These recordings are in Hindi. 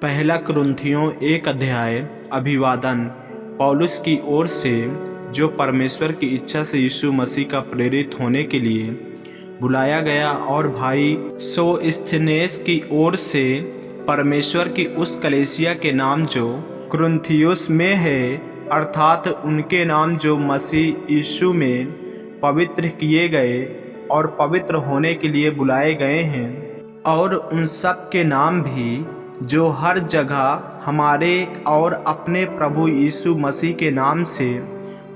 पहला कुरिन्थियों 1 अध्याय। अभिवादन पौलुस की ओर से, जो परमेश्वर की इच्छा से यीशु मसीह का प्रेरित होने के लिए बुलाया गया, और भाई सोस्थिनेस की ओर से परमेश्वर की उस कलीसिया के नाम जो कुरिन्थियुस में है, अर्थात उनके नाम जो मसीह यीशु में पवित्र किए गए और पवित्र होने के लिए बुलाए गए हैं, और उन सब के नाम भी जो हर जगह हमारे और अपने प्रभु यीशु मसीह के नाम से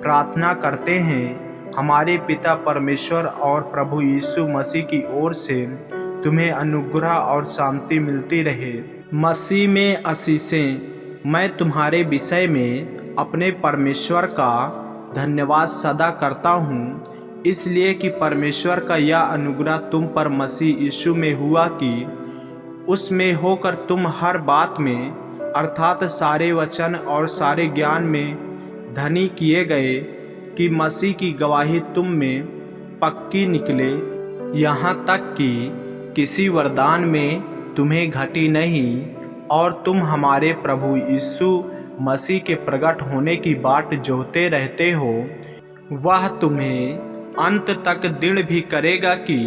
प्रार्थना करते हैं। हमारे पिता परमेश्वर और प्रभु यीशु मसीह की ओर से तुम्हें अनुग्रह और शांति मिलती रहे। मसीह में आशीषें। मैं तुम्हारे विषय में अपने परमेश्वर का धन्यवाद सदा करता हूँ, इसलिए कि परमेश्वर का यह अनुग्रह तुम पर मसीह यीशु में हुआ कि उसमें होकर तुम हर बात में, अर्थात सारे वचन और सारे ज्ञान में धनी किए गए, कि मसीह की गवाही तुम में पक्की निकले, यहाँ तक कि किसी वरदान में तुम्हें घटी नहीं, और तुम हमारे प्रभु यीशु मसीह के प्रकट होने की बाट जोहते रहते हो। वह तुम्हें अंत तक दृढ़ भी करेगा कि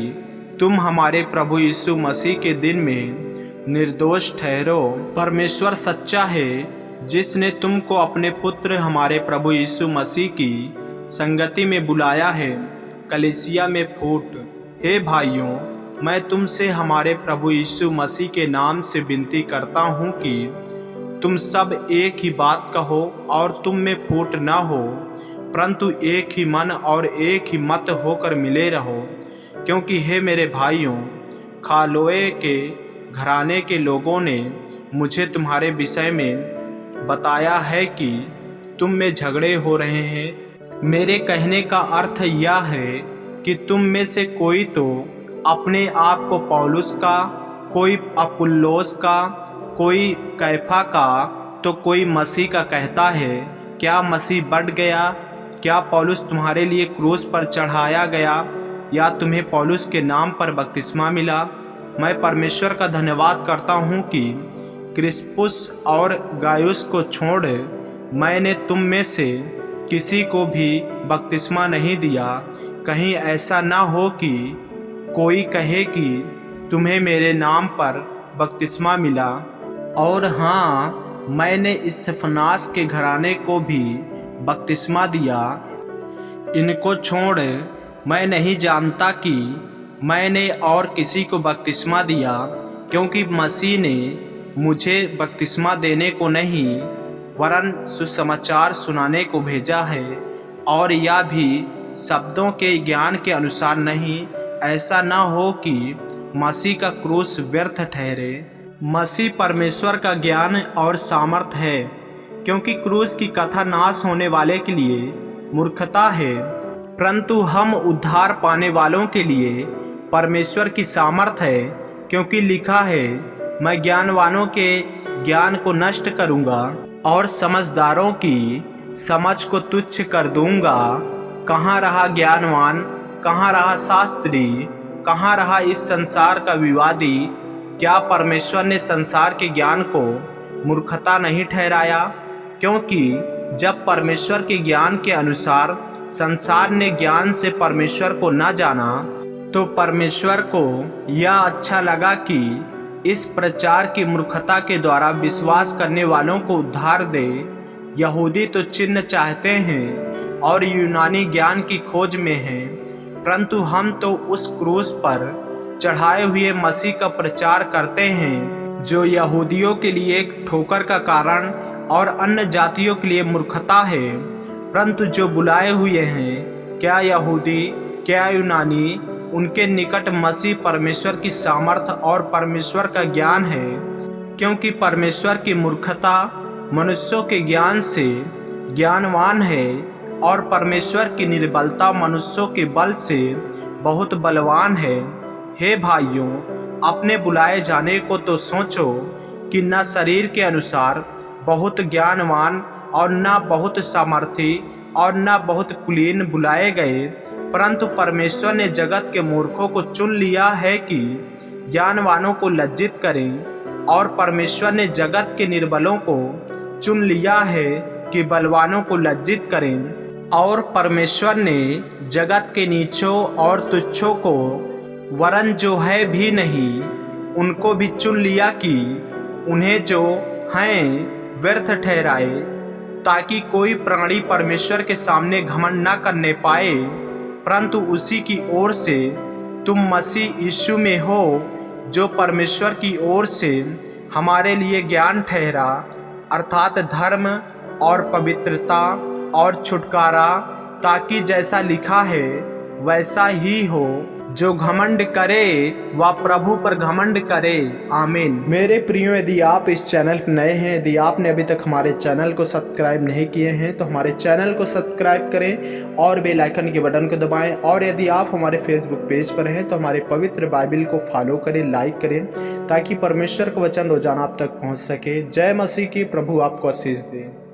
तुम हमारे प्रभु यीशु मसीह के दिन में निर्दोष ठहरो। परमेश्वर सच्चा है, जिसने तुमको अपने पुत्र हमारे प्रभु यीशु मसीह की संगति में बुलाया है, कलीसिया में फूट। हे भाइयों, मैं तुमसे हमारे प्रभु यीशु मसीह के नाम से विनती करता हूँ कि तुम सब एक ही बात कहो और तुम में फूट न हो, परंतु एक ही मन और एक ही मत होकर मिले रहो। क्योंकि हे मेरे भाइयों, खालोए के घराने के लोगों ने मुझे तुम्हारे विषय में बताया है कि तुम में झगड़े हो रहे हैं। मेरे कहने का अर्थ यह है कि तुम में से कोई तो अपने आप को पौलुस का, कोई अपुल्लोस का, कोई कैफा का, तो कोई मसीह का कहता है। क्या मसीह बढ़ गया? क्या पौलुस तुम्हारे लिए क्रूस पर चढ़ाया गया, या तुम्हें पौलुस के नाम पर बपतिस्मा मिला? मैं परमेश्वर का धन्यवाद करता हूँ कि क्रिस्पुस और गायुस को छोड़ मैंने तुम में से किसी को भी बपतिस्मा नहीं दिया। कहीं ऐसा ना हो कि कोई कहे कि तुम्हें मेरे नाम पर बपतिस्मा मिला। और हाँ, मैंने स्तिफनास के घराने को भी बपतिस्मा दिया। इनको छोड़ मैं नहीं जानता कि मैंने और किसी को बपतिस्मा दिया, क्योंकि मसीह ने मुझे बपतिस्मा देने को नहीं, वरन सुसमाचार सुनाने को भेजा है, और यह भी शब्दों के ज्ञान के अनुसार नहीं, ऐसा न हो कि मसीह का क्रूस व्यर्थ ठहरे। मसीह परमेश्वर का ज्ञान और सामर्थ है, क्योंकि क्रूस की कथा नाश होने वाले के लिए मूर्खता है, परंतु हम उद्धार पाने वालों के लिए परमेश्वर की सामर्थ है। क्योंकि लिखा है, मैं ज्ञानवानों के ज्ञान को नष्ट करूंगा और समझदारों की समझ को तुच्छ कर दूंगा। कहाँ रहा ज्ञानवान, कहाँ रहा शास्त्री, कहाँ रहा इस संसार का विवादी? क्या परमेश्वर ने संसार के ज्ञान को मूर्खता नहीं ठहराया? क्योंकि जब परमेश्वर के ज्ञान के अनुसार संसार ने ज्ञान से परमेश्वर को न जाना, तो परमेश्वर को यह अच्छा लगा कि इस प्रचार की मूर्खता के द्वारा विश्वास करने वालों को उद्धार दे। यहूदी तो चिन्ह चाहते हैं और यूनानी ज्ञान की खोज में हैं, परंतु हम तो उस क्रूस पर चढ़ाए हुए मसीह का प्रचार करते हैं, जो यहूदियों के लिए एक ठोकर का कारण और अन्य जातियों के लिए मूर्खता है। परंतु जो बुलाए हुए हैं, क्या यहूदी क्या यूनानी, उनके निकट मसीह परमेश्वर की सामर्थ और परमेश्वर का ज्ञान है। क्योंकि परमेश्वर की मूर्खता मनुष्यों के ज्ञान से ज्ञानवान है, और परमेश्वर की निर्बलता मनुष्यों के बल से बहुत बलवान है। हे भाइयों, अपने बुलाए जाने को तो सोचो कि न शरीर के अनुसार बहुत ज्ञानवान और न बहुत सामर्थी और न बहुत कुलीन बुलाए गए, परंतु परमेश्वर ने जगत के मूर्खों को चुन लिया है कि ज्ञानवानों को लज्जित करें, और परमेश्वर ने जगत के निर्बलों को चुन लिया है कि बलवानों को लज्जित करें, और परमेश्वर ने जगत के नीचों और तुच्छों को, वरन जो है भी नहीं, उनको भी चुन लिया कि उन्हें जो हैं व्यर्थ ठहराए, ताकि कोई प्राणी परमेश्वर के सामने घमंड न करने पाए, परंतु उसी की ओर से तुम मसीह यीशु में हो, जो परमेश्वर की ओर से हमारे लिए ज्ञान ठहरा, अर्थात धर्म और पवित्रता और छुटकारा, ताकि जैसा लिखा है वैसा ही हो, जो घमंड करे वह प्रभु पर घमंड करे। आमीन। मेरे प्रियो, यदि आप इस चैनल पर नए हैं, यदि आपने अभी तक हमारे चैनल को सब्सक्राइब नहीं किए हैं तो हमारे चैनल को सब्सक्राइब करें और बेल आइकन के बटन को दबाएं। और यदि आप हमारे फेसबुक पेज पर हैं तो हमारे पवित्र बाइबल को फॉलो करें, लाइक करें, ताकि परमेश्वर का वचन रोजाना आप तक पहुँच सके। जय मसीह की। प्रभु आपको आशीष दे।